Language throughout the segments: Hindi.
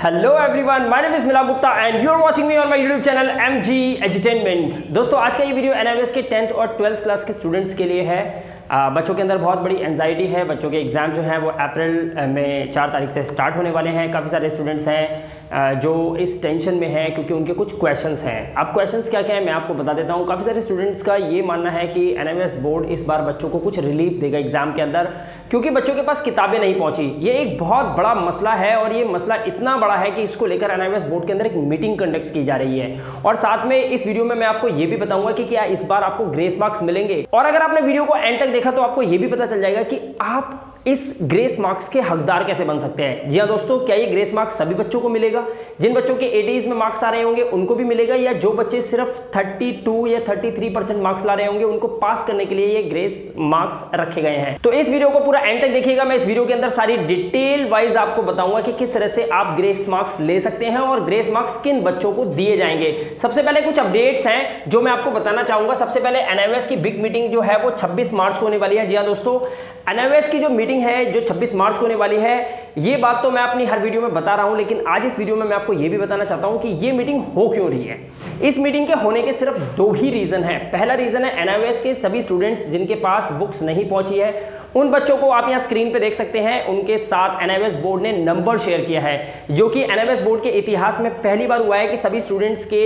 Hello everyone, my name is Mila Gupta and you are watching me on my YouTube channel MG entertainment. दोस्तों, आज का ये वीडियो NIOS के 10th और 12th क्लास के स्टूडेंट्स के लिए है। बच्चों के अंदर बहुत बड़ी एंजाइटी है। बच्चों के एग्ज़ाम जो हैं वो अप्रैल में 4 तारीख से स्टार्ट होने वाले हैं। काफ़ी सारे स्टूडेंट्स हैं जो इस टेंशन में हैं क्योंकि उनके कुछ क्वेश्चंस हैं। अब क्वेश्चंस क्या क्या है मैं आपको बता देता हूँ। काफ़ी सारे स्टूडेंट्स का ये मानना है कि NIOS बोर्ड इस बार बच्चों को कुछ रिलीफ देगा एग्जाम के अंदर, क्योंकि बच्चों के पास किताबें नहीं पहुँची। ये एक बहुत बड़ा मसला है और ये मसला इतना बड़ा है कि इसको लेकर NIOS बोर्ड के अंदर एक मीटिंग कंडक्ट की जा रही है। और साथ में इस वीडियो में मैं आपको ये भी बताऊंगा कि क्या इस बार आपको ग्रेस मार्क्स मिलेंगे। और अगर आपने वीडियो को एंड तक देखा तो आपको ये भी पता चल जाएगा कि आप इस ग्रेस मार्क्स के हकदार कैसे बन सकते हैं। जी हाँ दोस्तों, क्या ये ग्रेस मार्क्स सभी बच्चों को मिलेगा? जिन बच्चों के 80s में मार्क्स आ रहे होंगे उनको भी मिलेगा, या जो बच्चे सिर्फ 32 या 33% मार्क्स ला रहे होंगे उनको पास करने के लिए ये ग्रेस मार्क्स रखे गए हैं? तो इस वीडियो को पूरा एंड तक देखिएगा। मैं इस वीडियो के अंदर सारी डिटेल वाइज आपको बताऊंगा कि किस तरह से आप ग्रेस मार्क्स ले सकते हैं और ग्रेस मार्क्स किन बच्चों को दिए जाएंगे। सबसे पहले कुछ अपडेट्स हैं जो मैं आपको बताना चाहूंगा। सबसे पहले NIOS की बिग मीटिंग जो है वो 26 मार्च को होने वाली है। जी हाँ दोस्तों, NIOS की जो मीटिंग है जो 26 मार्च को होने वाली है, ये बात तो मैं अपनी हर वीडियो में बता रहा हूं, लेकिन आज इस वीडियो में मैं आपको ये भी बताना चाहता हूं कि ये मीटिंग हो क्यों रही है। इस मीटिंग के होने के सिर्फ 2 ही रीजन है। पहला रीजन है NIOS के सभी स्टूडेंट्स जिनके पास बुक्स नहीं पहुंची है, उन बच्चों को आप यहां स्क्रीन पे देख सकते हैं। उनके साथ NIOS बोर्ड ने नंबर शेयर किया है, जो कि NIOS बोर्ड के इतिहास में पहली बार हुआ है कि सभी स्टूडेंट्स के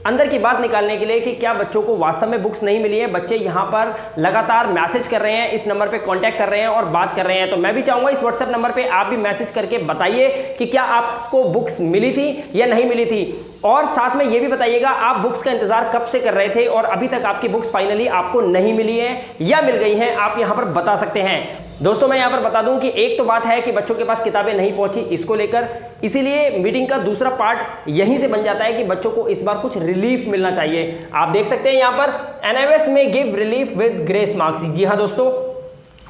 अंदर की बात निकालने के लिए कि क्या बच्चों को वास्तव में बुक्स नहीं मिली है। बच्चे यहां पर लगातार मैसेज कर रहे हैं, इस नंबर पे कांटेक्ट कर रहे हैं और बात कर रहे हैं। तो मैं भी चाहूंगा इस WhatsApp नंबर पे आप भी मैसेज करके बताइए कि क्या आपको बुक्स मिली थी या नहीं मिली थी। और साथ में ये भी बताइएगा आप बुक्स का इंतजार कब से कर रहे थे और अभी तक आपकी बुक्स फाइनली आपको नहीं मिली है या मिल गई हैं, आप यहां पर बता सकते हैं। दोस्तों, मैं यहां पर बता दूं कि एक तो बात है कि बच्चों के पास किताबें नहीं पहुंची इसको लेकर, इसीलिए मीटिंग का दूसरा पार्ट यहीं से बन जाता है कि बच्चों को इस बार कुछ रिलीफ मिलना चाहिए। आप देख सकते हैं यहां पर NIOS में give relief with grace marks. जी हाँ दोस्तों,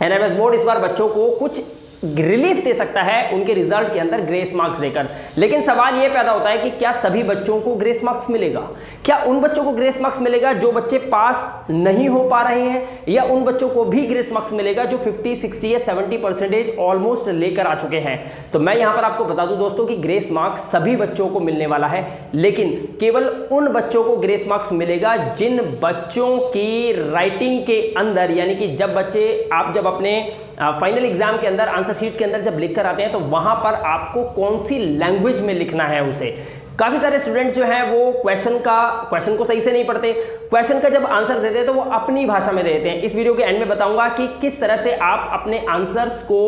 NIOS बोर्ड इस बार बच्चों को कुछ रिलीफ दे सकता है उनके रिजल्ट के अंदर ग्रेस मार्क्स देकर। लेकिन सवाल यह पैदा होता है कि क्या सभी बच्चों को ग्रेस मार्क्स मिलेगा? क्या उन बच्चों को ग्रेस मार्क्स मिलेगा जो बच्चे पास नहीं हो पा रहे हैं, या उन बच्चों को भी ग्रेस मार्क्स मिलेगा जो 50, 60 या 70% ऑलमोस्ट लेकर आ चुके हैं? तो मैं यहां पर आपको बता दूं दोस्तों कि ग्रेस मार्क्स सभी बच्चों को मिलने वाला है, लेकिन केवल उन बच्चों को ग्रेस मार्क्स मिलेगा जिन बच्चों की राइटिंग के अंदर, यानी कि आप जब अपने फाइनल एग्जाम के अंदर आंसर शीट के अंदर जब लिख कर आते हैं तो वहां पर आपको कौन सी लैंग्वेज में लिखना है उसे। काफी सारे स्टूडेंट्स जो हैं वो क्वेश्चन को सही से नहीं पढ़ते, क्वेश्चन का जब आंसर देते हैं तो वो अपनी भाषा में देते हैं। इस वीडियो के एंड में बताऊंगा कि किस तरह से आप अपने आंसर्स को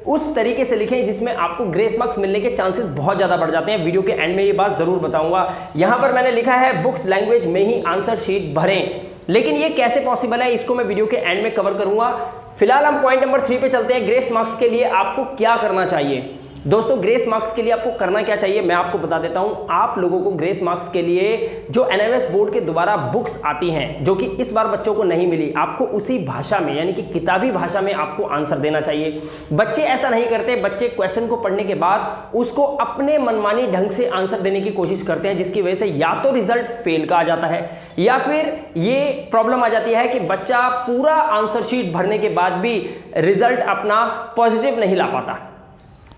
उस तरीके से लिखें जिसमें आपको ग्रेस मार्क्स मिलने के चांसेस बहुत ज्यादा बढ़ जाते हैं। वीडियो के एंड में ये बात जरूर बताऊंगा। यहां पर मैंने लिखा है बुक्स लैंग्वेज में ही आंसर शीट भरें, लेकिन ये कैसे पॉसिबल है इसको मैं वीडियो के एंड में कवर करूंगा। फिलहाल हम पॉइंट नंबर 3 पे चलते हैं। ग्रेस मार्क्स के लिए आपको क्या करना चाहिए? दोस्तों, ग्रेस मार्क्स के लिए आपको करना क्या चाहिए मैं आपको बता देता हूं। आप लोगों को ग्रेस मार्क्स के लिए जो NIOS बोर्ड के द्वारा बुक्स आती हैं जो कि इस बार बच्चों को नहीं मिली, आपको उसी भाषा में यानी कि किताबी भाषा में आपको आंसर देना चाहिए। बच्चे ऐसा नहीं करते। बच्चे क्वेश्चन को पढ़ने के बाद उसको अपने मनमानी ढंग से आंसर देने की कोशिश करते हैं, जिसकी वजह से या तो रिजल्ट फेल का आ जाता है या फिर ये प्रॉब्लम आ जाती है कि बच्चा पूरा आंसर शीट भरने के बाद भी रिजल्ट अपना पॉजिटिव नहीं ला पाता।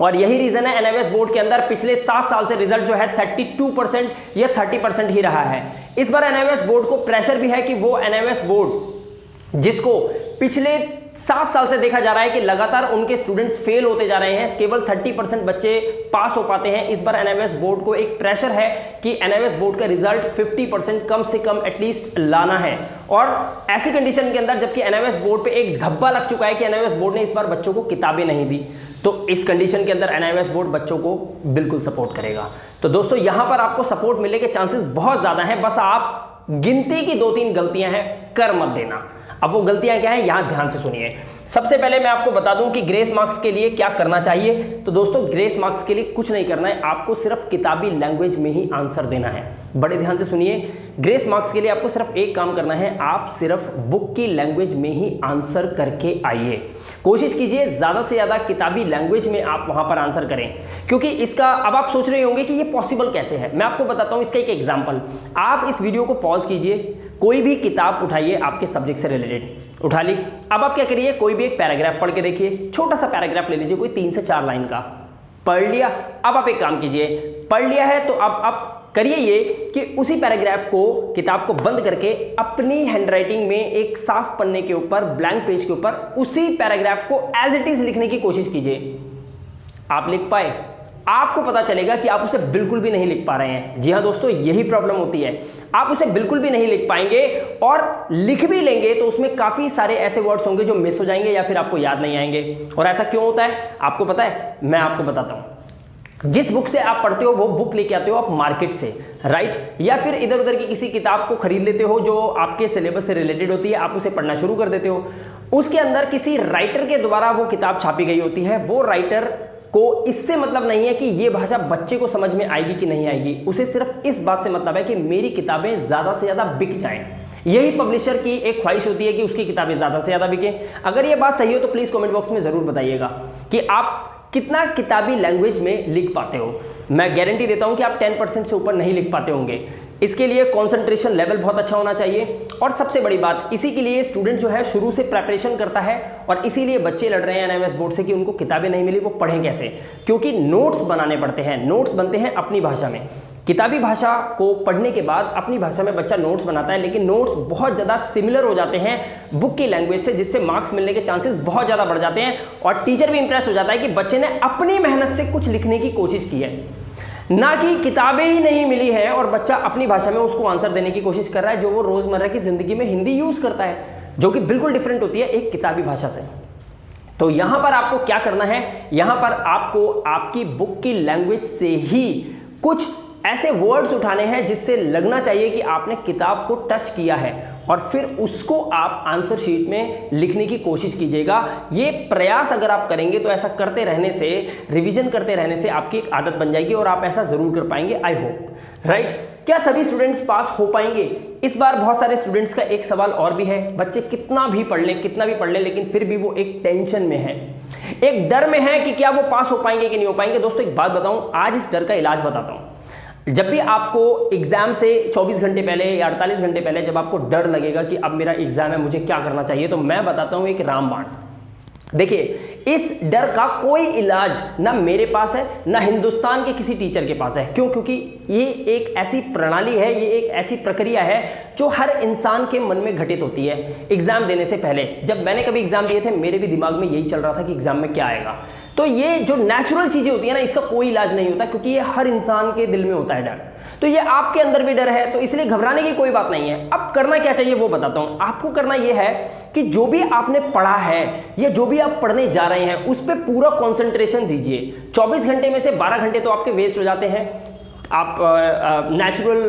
और यही रीजन है NIOS बोर्ड के अंदर पिछले 7 साल से रिजल्ट जो है 32% या 30% ही रहा है। इस बार NIOS बोर्ड को प्रेशर भी है कि वो NIOS बोर्ड जिसको पिछले 7 साल से देखा जा रहा है कि लगातार उनके स्टूडेंट्स फेल होते जा रहे हैं, केवल 30% बच्चे पास हो पाते हैं। इस बार NIOS बोर्ड को एक प्रेशर है कि NIOS बोर्ड का रिजल्ट 50% कम से कम एटलीस्ट लाना है। और ऐसी कंडीशन के अंदर जबकि NIOS बोर्ड पे एक धब्बा लग चुका है कि NIOS बोर्ड ने इस बार बच्चों को किताबें नहीं दी, तो इस कंडीशन के अंदर NIOS बोर्ड बच्चों को बिल्कुल सपोर्ट करेगा। तो दोस्तों, यहां पर आपको सपोर्ट मिलने के चांसेस बहुत ज्यादा हैं, बस आप गिनती की 2-3 गलतियां हैं कर मत देना। अब वो गलतियां क्या हैं यहां ध्यान से सुनिए। सबसे पहले मैं आपको बता दूं कि ग्रेस मार्क्स के लिए क्या करना चाहिए। तो दोस्तों, ग्रेस मार्क्स के लिए कुछ नहीं करना है, आपको सिर्फ किताबी लैंग्वेज में ही आंसर देना है। बड़े ध्यान से सुनिए, ग्रेस मार्क्स के लिए आपको सिर्फ एक काम करना है, आप सिर्फ बुक की लैंग्वेज में ही आंसर करके आइए। कोशिश कीजिए ज्यादा से ज्यादा किताबी लैंग्वेज में आप वहां पर आंसर करें, क्योंकि इसका अब आप सोच रहे होंगे कि ये पॉसिबल कैसे है। मैं आपको बताता हूं इसका एक एग्जांपल। आप इस वीडियो को पॉज कीजिए, कोई भी किताब उठाइए आपके सब्जेक्ट से रिलेटेड, उठा ली। अब आप क्या करिए, कोई भी एक पैराग्राफ पढ़ के देखिए, छोटा सा पैराग्राफ ले लीजिए, कोई 3 से 4 लाइन का। पढ़ लिया। अब आप एक काम कीजिए, पढ़ लिया है तो अब आप करिए ये कि उसी पैराग्राफ को, किताब को बंद करके अपनी हैंडराइटिंग में एक साफ पन्ने के ऊपर, ब्लैंक पेज के ऊपर उसी पैराग्राफ को एज इट इज लिखने की कोशिश कीजिए। आप लिख पाए, आपको पता चलेगा कि आप उसे बिल्कुल भी नहीं लिख पा रहे हैं। जी हाँ दोस्तों, यही प्रॉब्लम होती है, आप उसे बिल्कुल भी नहीं लिख पाएंगे और लिख भी लेंगे तो उसमें काफी सारे ऐसे वर्ड्स होंगे जो मिस हो जाएंगे या फिर आपको याद नहीं आएंगे। और ऐसा क्यों होता है आपको पता है? मैं आपको बताता हूं। जिस बुक से आप पढ़ते हो वो बुक लेके आते हो आप मार्केट से, राइट, या फिर इधर उधर की किसी किताब को खरीद लेते हो जो आपके सिलेबस से रिलेटेड होती है, आप उसे पढ़ना शुरू कर देते हो। उसके अंदर किसी राइटर के द्वारा वो किताब छापी गई होती है। वो राइटर को इससे मतलब नहीं है कि ये भाषा बच्चे को समझ में आएगी कि नहीं आएगी, उसे सिर्फ इस बात से मतलब है कि मेरी किताबें ज्यादा से ज्यादा बिक जाएं। यही पब्लिशर की एक ख्वाहिश होती है कि उसकी किताबें ज्यादा से ज्यादा बिकें। अगर ये बात सही हो तो प्लीज कमेंट बॉक्स में जरूर बताइएगा कि आप कितना किताबी लैंग्वेज में लिख पाते हो। मैं गारंटी देता हूं कि आप 10% से ऊपर नहीं लिख पाते होंगे। इसके लिए कंसंट्रेशन लेवल बहुत अच्छा होना चाहिए। और सबसे बड़ी बात, इसी के लिए स्टूडेंट जो है शुरू से प्रिपरेशन करता है और इसीलिए बच्चे लड़ रहे हैं एनआईएमएस बोर्ड से कि उनको किताबें नहीं मिली, वो पढ़ें कैसे? क्योंकि नोट्स बनाने पड़ते हैं। नोट्स बनते हैं अपनी भाषा में। किताबी भाषा को पढ़ने के बाद अपनी भाषा में बच्चा नोट्स बनाता है, लेकिन नोट्स बहुत ज़्यादा सिमिलर हो जाते हैं बुक की लैंग्वेज से, जिससे मार्क्स मिलने के चांसेस बहुत ज़्यादा बढ़ जाते हैं और टीचर भी इंप्रेस हो जाता है कि बच्चे ने अपनी मेहनत से कुछ लिखने की कोशिश की है, ना कि किताबें ही नहीं मिली है और बच्चा अपनी भाषा में उसको आंसर देने की कोशिश कर रहा है जो वो रोज़मर्रा की ज़िंदगी में हिंदी यूज़ करता है, जो कि बिल्कुल डिफरेंट होती है एक किताबी भाषा से। तो यहां पर आपको क्या करना है? यहां पर आपको आपकी बुक की लैंग्वेज से ही कुछ ऐसे वर्ड्स उठाने हैं जिससे लगना चाहिए कि आपने किताब को टच किया है और फिर उसको आप आंसर शीट में लिखने की कोशिश कीजिएगा। ये प्रयास अगर आप करेंगे तो ऐसा करते रहने से, रिवीजन करते रहने से आपकी एक आदत बन जाएगी और आप ऐसा जरूर कर पाएंगे, आई होप, राइट। क्या सभी स्टूडेंट्स पास हो पाएंगे? इस बार बहुत सारे स्टूडेंट्स का एक सवाल और भी है। बच्चे कितना भी पढ़ लें लेकिन फिर भी वो एक टेंशन में है, एक डर में है कि क्या वो पास हो पाएंगे कि नहीं हो पाएंगे। दोस्तों एक बात बताऊं, आज इस डर का इलाज बताता हूं। जब भी आपको एग्जाम से 24 घंटे पहले या 48 घंटे पहले जब आपको डर लगेगा कि अब मेरा एग्जाम है, मुझे क्या करना चाहिए, तो मैं बताता हूं एक रामबाण। देखिए, इस डर का कोई इलाज ना मेरे पास है ना हिंदुस्तान के किसी टीचर के पास है। क्यों? क्योंकि ये एक ऐसी प्रणाली है, ये एक ऐसी प्रक्रिया है जो हर इंसान के मन में घटित होती है एग्जाम देने से पहले। जब मैंने कभी एग्जाम दिए थे, मेरे भी दिमाग में यही चल रहा था कि एग्जाम में क्या आएगा। तो ये जो नेचुरल चीजें होती है ना, इसका कोई इलाज नहीं होता, क्योंकि ये हर इंसान के दिल में होता है डर। तो ये आपके अंदर भी डर है, तो इसलिए घबराने की कोई बात नहीं है। अब करना क्या चाहिए वो बताता हूं। आपको करना यह है कि जो भी आपने पढ़ा है या जो भी आप पढ़ने जा रहे हैं उस पर पूरा कंसंट्रेशन दीजिए। 24 घंटे में से 12 घंटे तो आपके वेस्ट हो जाते हैं। आप नेचुरल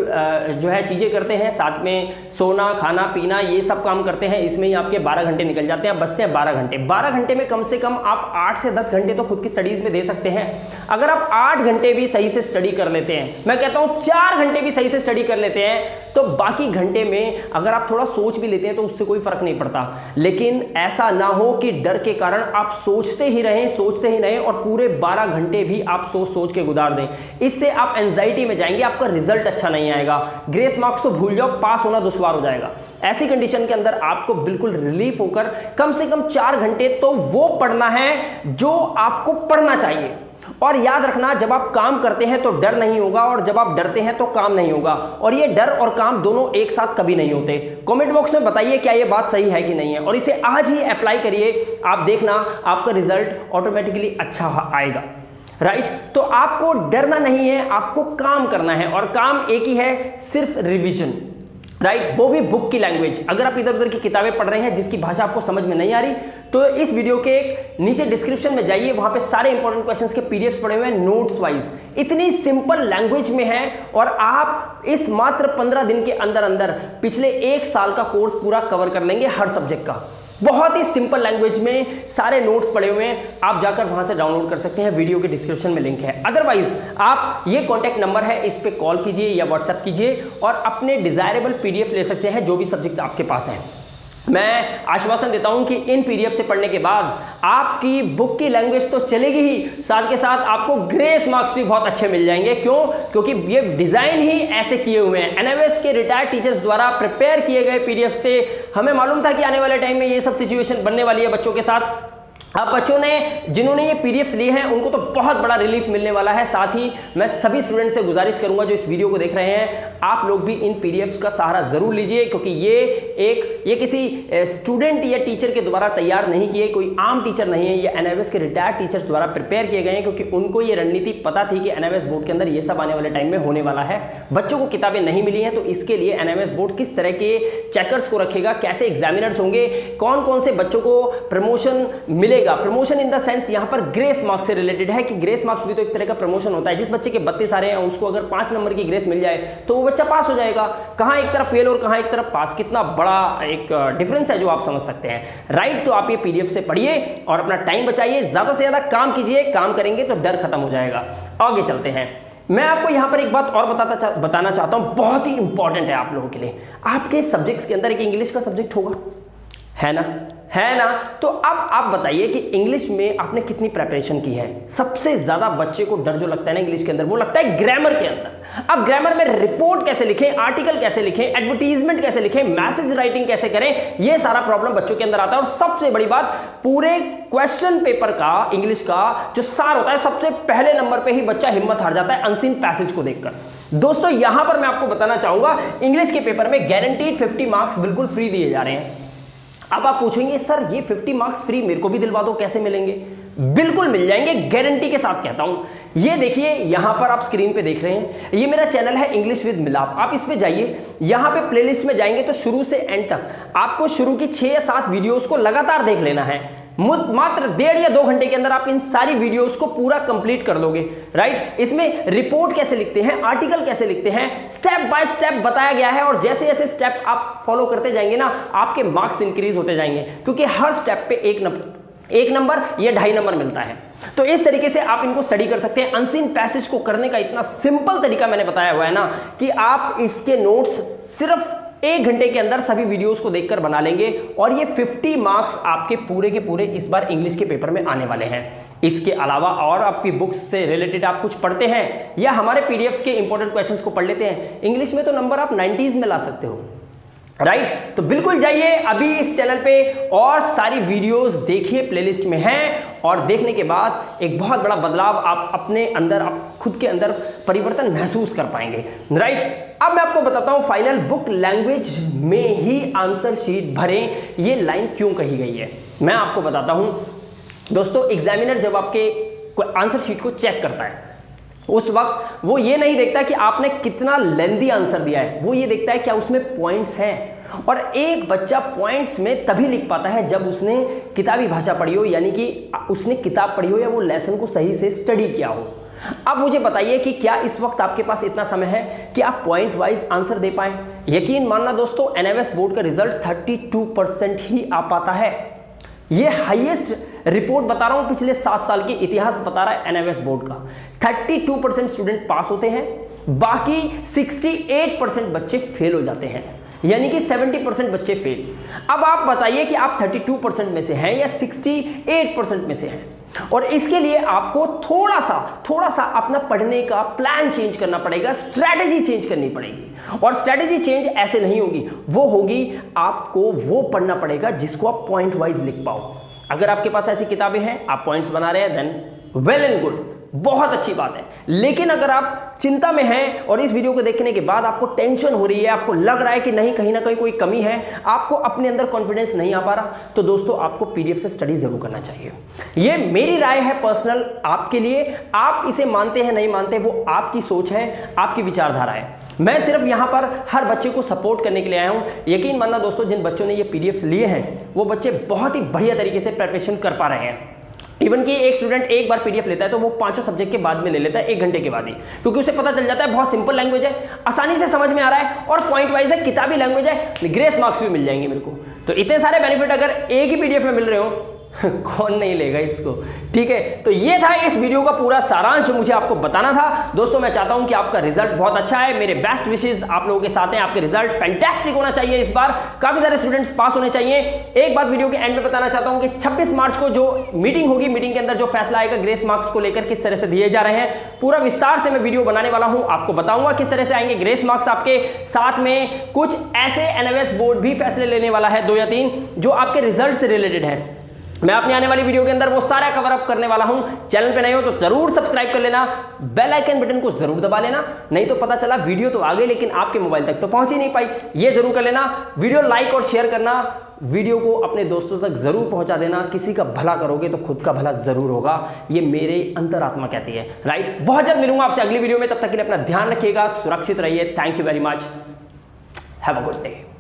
जो है चीज़ें करते हैं, साथ में सोना, खाना, पीना, ये सब काम करते हैं, इसमें ही आपके 12 घंटे निकल जाते हैं। बचते हैं 12 घंटे। 12 घंटे में कम से कम आप 8 से 10 घंटे तो खुद की स्टडीज़ में दे सकते हैं। अगर आप 8 घंटे भी सही से स्टडी कर लेते हैं, मैं कहता हूँ 4 घंटे भी सही से स्टडी कर लेते हैं, तो बाकी घंटे में अगर आप थोड़ा सोच भी लेते हैं तो उससे कोई फर्क नहीं पड़ता। लेकिन ऐसा ना हो कि डर के कारण आप सोचते ही रहें और पूरे 12 घंटे भी आप सोच के गुजार दें। इससे आप एंजाइटी में जाएंगे, आपका रिजल्ट अच्छा नहीं आएगा। ग्रेस मार्क्स तो भूल जाओ, पास होना दुश्वार हो जाएगा। ऐसी कंडीशन के अंदर आपको बिल्कुल रिलीफ होकर कम से कम 4 घंटे तो वो पढ़ना है जो आपको पढ़ना चाहिए। और याद रखना, जब आप काम करते हैं तो डर नहीं होगा और जब आप डरते हैं तो काम नहीं होगा, और ये डर और काम दोनों एक साथ कभी नहीं होते। कमेंट बॉक्स में बताइए क्या ये बात सही है कि नहीं है, और इसे आज ही अप्लाई करिए। आप देखना आपका रिजल्ट ऑटोमेटिकली अच्छा आएगा, राइट। तो आपको डरना नहीं है, आपको काम करना है, और काम एक ही है, सिर्फ रिवीजन, राइट। वो भी बुक की लैंग्वेज। अगर आप इधर उधर की किताबें पढ़ रहे हैं जिसकी भाषा आपको समझ में नहीं आ रही, तो इस वीडियो के नीचे डिस्क्रिप्शन में जाइए, वहां पे सारे इंपॉर्टेंट क्वेश्चंस के पीडीएफ्स पड़े हुए हैं नोट्स वाइज। इतनी सिंपल लैंग्वेज में है, और आप इस मात्र 15 दिन के अंदर अंदर पिछले 1 साल का कोर्स पूरा कवर कर लेंगे हर सब्जेक्ट का। बहुत ही सिंपल लैंग्वेज में सारे नोट्स पड़े हुए हैं, आप जाकर वहां से डाउनलोड कर सकते हैं। वीडियो के डिस्क्रिप्शन में लिंक है। अदरवाइज आप ये कॉन्टैक्ट नंबर है, इस पे कॉल कीजिए या व्हाट्सएप कीजिए और अपने डिजायरेबल पीडीएफ ले सकते हैं जो भी सब्जेक्ट आपके पास हैं। मैं आश्वासन देता हूं कि इन पीडीएफ से पढ़ने के बाद आपकी बुक की लैंग्वेज तो चलेगी ही, साथ के साथ आपको ग्रेस मार्क्स भी बहुत अच्छे मिल जाएंगे। क्यों? क्योंकि ये डिजाइन ही ऐसे किए हुए हैं। एनआईएमएस के रिटायर्ड टीचर्स द्वारा प्रिपेयर किए गए पीडीएफ से हमें मालूम था कि आने वाले टाइम में ये सब सिचुएशन बनने वाली है बच्चों के साथ, अब बच्चों ने जिन्होंने ये पीडीएफ्स लिए हैं उनको तो बहुत बड़ा रिलीफ मिलने वाला है। साथ ही मैं सभी स्टूडेंट से गुजारिश करूंगा जो इस वीडियो को देख रहे हैं, आप लोग भी इन पीडीएफ्स का सहारा जरूर लीजिए, क्योंकि ये किसी स्टूडेंट या टीचर के द्वारा तैयार नहीं किए, कोई आम टीचर नहीं है, ये एनआईवीएस के रिटायर्ड टीचर्स द्वारा प्रिपेयर किए गए हैं, क्योंकि उनको ये रणनीति पता थी कि एनआईवीएस बोर्ड के अंदर ये सब आने वाले टाइम में होने वाला है। बच्चों को किताबें नहीं मिली हैं, तो इसके लिए एनआईवीएस बोर्ड किस तरह के चेकर्स को रखेगा, कैसे एग्जामिनर्स होंगे, कौन कौन से बच्चों को प्रमोशन मिलेगा। प्रमोशन इन द सेंस यहाँ पर ग्रेस मार्क्स से रिलेटेड है कि ग्रेस मार्क्स भी तो एक तरह का प्रमोशन होता है। जिस बच्चे के 32 आ रहे हैं उसको अगर 5 नंबर की ग्रेस मिल जाए तो वो बच्चा पास हो जाएगा। कहाँ एक तरफ फेल और कहाँ एक तरफ पास, कितना बड़ा एक डिफरेंस है जो आप समझ सकते हैं, राइट। तो आप ये पीडीएफ से पढ़िए और अपना टाइम बचाइए, ज्यादा से ज्यादा काम कीजिए, काम करेंगे तो डर खत्म हो जाएगा। आगे चलते हैं। मैं आपको यहां पर एक बात और बताना चाहता हूं, बहुत ही इंपॉर्टेंट है आप लोगों के लिए। आपके सब्जेक्ट्स के अंदर एक इंग्लिश का सब्जेक्ट होगा, है ना। तो अब आप बताइए कि इंग्लिश में आपने कितनी प्रिपरेशन की है। सबसे ज्यादा बच्चे को डर जो लगता है ना इंग्लिश के अंदर, वो लगता है ग्रामर के अंदर। अब ग्रामर में रिपोर्ट कैसे लिखें, आर्टिकल कैसे लिखें, एडवर्टीजमेंट कैसे लिखें, मैसेज राइटिंग कैसे करें, ये सारा प्रॉब्लम बच्चों के अंदर आता है। और सबसे बड़ी बात, पूरे क्वेश्चन पेपर का इंग्लिश का जो सार होता है, सबसे पहले नंबर पे ही बच्चा हिम्मत हार जाता है अनसीन पैसेज को देखकर। दोस्तों यहां पर मैं आपको बताना चाहूंगा, इंग्लिश के पेपर में गारंटीड 50 मार्क्स बिल्कुल फ्री दिए जा रहे हैं। अब आप पूछेंगे सर ये 50 मार्क्स फ्री मेरे को भी दिलवा दो, कैसे मिलेंगे? बिल्कुल मिल जाएंगे, गारंटी के साथ कहता हूं। ये देखिए यहां पर आप स्क्रीन पे देख रहे हैं, ये मेरा चैनल है इंग्लिश विद मिलाप। आप इस पे जाइए, यहां पे प्लेलिस्ट में जाएंगे तो शुरू से एंड तक आपको शुरू की 6 या 7 वीडियोस को लगातार देख लेना है। मात्र 1.5 या 2 घंटे के अंदर आप इन सारी वीडियोस को पूरा कंप्लीट कर दोगे, राइट। इसमें रिपोर्ट कैसे लिखते हैं, आर्टिकल कैसे लिखते हैं, स्टेप बाय स्टेप बताया गया है। और जैसे जैसे स्टेप आप फॉलो करते जाएंगे ना, आपके मार्क्स इंक्रीज होते जाएंगे, क्योंकि हर स्टेप पे एक नंबर या 2.5 नंबर मिलता है। तो इस तरीके से आप इनको स्टडी कर सकते हैं। अनसीन पैसेज को करने का इतना सिंपल तरीका मैंने बताया हुआ है ना, कि आप इसके नोट्स सिर्फ 1 घंटे के अंदर सभी वीडियोस को देखकर बना लेंगे। और ये 50 मार्क्स आपके पूरे के पूरे इस बार इंग्लिश के पेपर में आने वाले हैं। इसके अलावा और आपकी बुक्स से रिलेटेड आप कुछ पढ़ते हैं या हमारे पीडीएफ्स के इंपॉर्टेंट क्वेश्चंस को पढ़ लेते हैं, इंग्लिश में तो नंबर आप 90s में ला सकते हो, राइट। तो बिल्कुल जाइए अभी इस चैनल पे और सारी वीडियोस देखिए, प्लेलिस्ट में हैं। और देखने के बाद एक बहुत बड़ा बदलाव आप अपने अंदर, आप खुद के अंदर परिवर्तन महसूस कर पाएंगे, राइट। अब मैं आपको बताता हूं फाइनल बुक लैंग्वेज में ही आंसर शीट भरें, ये लाइन क्यों कही गई है, मैं आपको बताता हूं। दोस्तों एग्जामिनर जब आपके आंसर शीट को चेक करता है, उस वक्त वो ये नहीं देखता कि आपने कितना लेंदी आंसर दिया है, वो ये देखता है क्या उसमें पॉइंट्स हैं। और एक बच्चा पॉइंट्स में तभी लिख पाता है जब उसने किताबी भाषा पढ़ी हो, यानी कि उसने किताब पढ़ी हो या वो लेसन को सही से स्टडी किया हो। अब मुझे बताइए कि क्या इस वक्त आपके पास इतना समय है कि आप पॉइंट वाइज आंसर दे पाएं? यकीन मानना दोस्तों, एनआईवीएस बोर्ड का रिजल्ट 32% ही आ पाता है। ये हाईएस्ट रिपोर्ट बता रहा हूं, पिछले 7 साल के इतिहास बता रहा है एनआईवीएस बोर्ड का। 32% स्टूडेंट पास होते हैं, बाकी 68% बच्चे फेल हो जाते हैं, यानी कि 70% बच्चे फेल। अब आप बताइए कि आप 32% में से हैं या 68% में से हैं। और इसके लिए आपको थोड़ा सा अपना पढ़ने का प्लान चेंज करना पड़ेगा, स्ट्रैटेजी चेंज करनी पड़ेगी। और स्ट्रैटेजी चेंज ऐसे नहीं होगी, वो होगी आपको वो पढ़ना पड़ेगा जिसको आप पॉइंट वाइज लिख पाओ। अगर आपके पास ऐसी किताबें हैं, आप पॉइंट्स बना रहे हैं, देन वेल एंड गुड, बहुत अच्छी बात है। लेकिन अगर आप चिंता में हैं और इस वीडियो को देखने के बाद आपको टेंशन हो रही है, आपको लग रहा है कि नहीं कहीं ना कहीं कोई कमी है, आपको अपने अंदर कॉन्फिडेंस नहीं आ पा रहा, तो दोस्तों आपको पीडीएफ से स्टडी जरूर करना चाहिए। ये मेरी राय है पर्सनल आपके लिए, आप इसे मानते हैं नहीं मानते वो आपकी सोच है, आपकी विचारधारा है। मैं सिर्फ यहां पर हर बच्चे को सपोर्ट करने के लिए आया हूं। यकीन मानना दोस्तों, जिन बच्चों ने ये पीडीएफ लिए हैं वो बच्चे बहुत ही बढ़िया तरीके से प्रिपरेशन कर पा रहे हैं। इवन कि एक स्टूडेंट एक बार पीडीएफ लेता है तो वो 5 सब्जेक्ट के बाद में ले लेता है 1 घंटे के बाद ही, क्योंकि उसे पता चल जाता है बहुत सिंपल लैंग्वेज है, आसानी से समझ में आ रहा है और पॉइंट वाइज है, किताबी लैंग्वेज है, ग्रेस मार्क्स भी मिल जाएंगे मेरे को। तो इतने सारे बेनिफिट अगर एक ही पीडीएफ में मिल रहे हो कौन नहीं लेगा इसको, ठीक है। तो ये था इस वीडियो का पूरा सारांश जो मुझे आपको बताना था। दोस्तों मैं चाहता हूं कि आपका रिजल्ट बहुत अच्छा है, मेरे बेस्ट विशेस आप लोगों के साथ हैं, आपके रिजल्ट फैंटास्टिक होना चाहिए, इस बार काफी सारे स्टूडेंट्स पास होने चाहिए। एक बात वीडियो के एंड में बताना चाहता हूं कि 26 मार्च को जो मीटिंग होगी, मीटिंग के अंदर जो फैसला आएगा ग्रेस मार्क्स को लेकर किस तरह से दिए जा रहे हैं, पूरा विस्तार से मैं वीडियो बनाने वाला हूं, आपको बताऊंगा किस तरह से आएंगे ग्रेस मार्क्स आपके। साथ में कुछ ऐसे एनआईवीएस बोर्ड भी फैसले लेने वाला है 2 या 3 जो आपके रिजल्ट से रिलेटेड है। मैं अपनी आने वाली वीडियो के अंदर वो सारा कवर अप करने वाला हूं। चैनल पे नए हो तो जरूर सब्सक्राइब कर लेना, बेल आइकन बटन को जरूर दबा लेना, नहीं तो पता चला वीडियो तो आ गई लेकिन आपके मोबाइल तक तो पहुंच ही नहीं पाई। ये जरूर कर लेना। वीडियो लाइक और शेयर करना, वीडियो को अपने दोस्तों तक जरूर पहुंचा देना। किसी का भला करोगे तो खुद का भला जरूर होगा, ये मेरे अंतरात्मा कहती है, राइट। बहुत जल्द मिलूंगा आपसे अगली वीडियो में, तब तक के लिए अपना ध्यान रखिएगा, सुरक्षित रहिए। Thank you very much, have a good day.